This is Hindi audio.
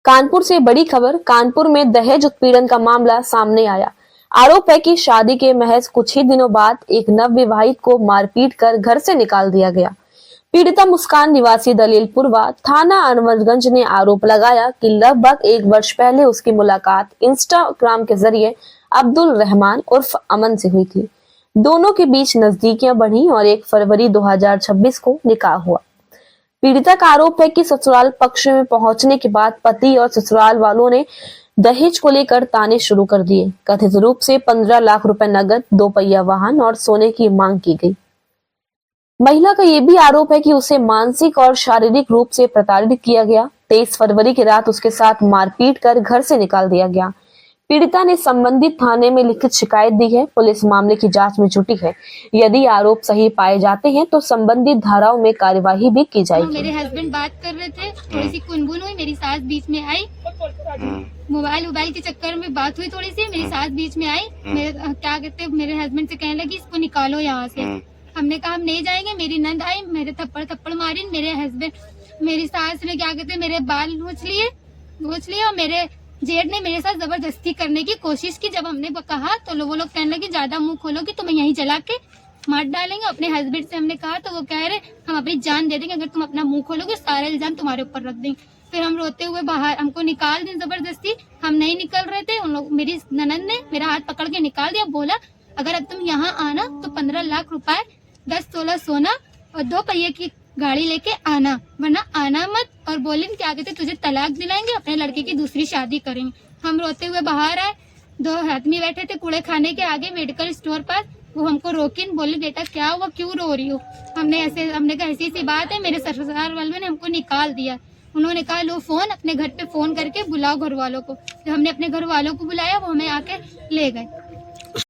कानपुर से बड़ी खबर। कानपुर में दहेज उत्पीड़न का मामला सामने आया। आरोप है कि शादी के महज कुछ ही दिनों बाद एक नवविवाहित को मारपीट कर घर से निकाल दिया गया। पीड़िता मुस्कान निवासी दलीलपुरवा थाना अनवरगंज ने आरोप लगाया कि लगभग 1 वर्ष पहले उसकी मुलाकात इंस्टाग्राम के जरिए अब्दुल रहमान उर्फ अमन से हुई थी। दोनों के बीच नजदीकियां बढ़ी और 1 फरवरी 2026 को निकाह हुआ। पीड़िता का आरोप है कि ससुराल पक्ष में पहुंचने के बाद पति और ससुराल वालों ने दहेज को लेकर ताने शुरू कर दिए। कथित रूप से 15 लाख रुपए नगद, 2 पहिया वाहन और सोने की मांग की गई। महिला का यह भी आरोप है कि उसे मानसिक और शारीरिक रूप से प्रताड़ित किया गया। 23 फरवरी की रात उसके साथ मारपीट कर घर से निकाल दिया गया। पीड़िता ने संबंधित थाने में लिखित शिकायत दी है। पुलिस मामले की जांच में जुटी है। यदि आरोप सही पाए जाते हैं तो संबंधित धाराओं में कार्यवाही भी की जाएगी। मेरे हस्बैंड बात कर रहे थे, थोड़ी सी कुनबुन हुई, मेरी सास बीच में आई। मोबाइल के चक्कर में बात हुई थोड़ी सी, मेरी सास बीच में आई। क्या कहते, मेरे हस्बैंड से कहने लगी इसको निकालो यहाँ से। हमने कहा हम नहीं जाएंगे। मेरी नंद आई, मेरे थप्पड़ मारी। मेरे हस्बैंड, मेरी सास ने क्या कहते मेरे बाल नोच लिए और मेरे जेठ ने मेरे साथ जबरदस्ती करने की कोशिश की। जब हमने कहा तो वो लोग कहने लगे ज्यादा मुंह खोलोगी तो मैं यहीं जला के मार डालेंगे। अपने हस्बैंड से हमने कहा तो वो कह रहे हम अपनी जान दे देंगे अगर तुम अपना मुंह खोलोगे, सारे इल्जाम तुम्हारे ऊपर रख देंगे। फिर हम रोते हुए बाहर, हमको निकाल दें जबरदस्ती। हम नहीं निकल रहे थे, उन लोग, मेरी ननद ने मेरा हाथ पकड़ के निकाल दिया। बोला अगर अब तुम यहाँ आना तो 15 लाख रुपए, 10 तोला सोना और 2 पहिए की गाड़ी लेके आना, वरना आना मत। और बोले क्या कहते तुझे तलाक दिलाएंगे, अपने लड़के की दूसरी शादी करेंगे। हम रोते हुए बाहर आए। 2 आदमी बैठे थे कूड़े खाने के आगे मेडिकल स्टोर पर। वो हमको रोके, बोले बेटा क्या हुआ, क्यों रो रही हो। हमने कहा ऐसी सी बात है, मेरे ससुराल वालों ने हमको निकाल दिया। उन्होंने कहा लो फोन, अपने घर पे फोन करके बुलाओ घर वालों को। जब हमने अपने घर वालों को बुलाया वो हमें आके ले गए।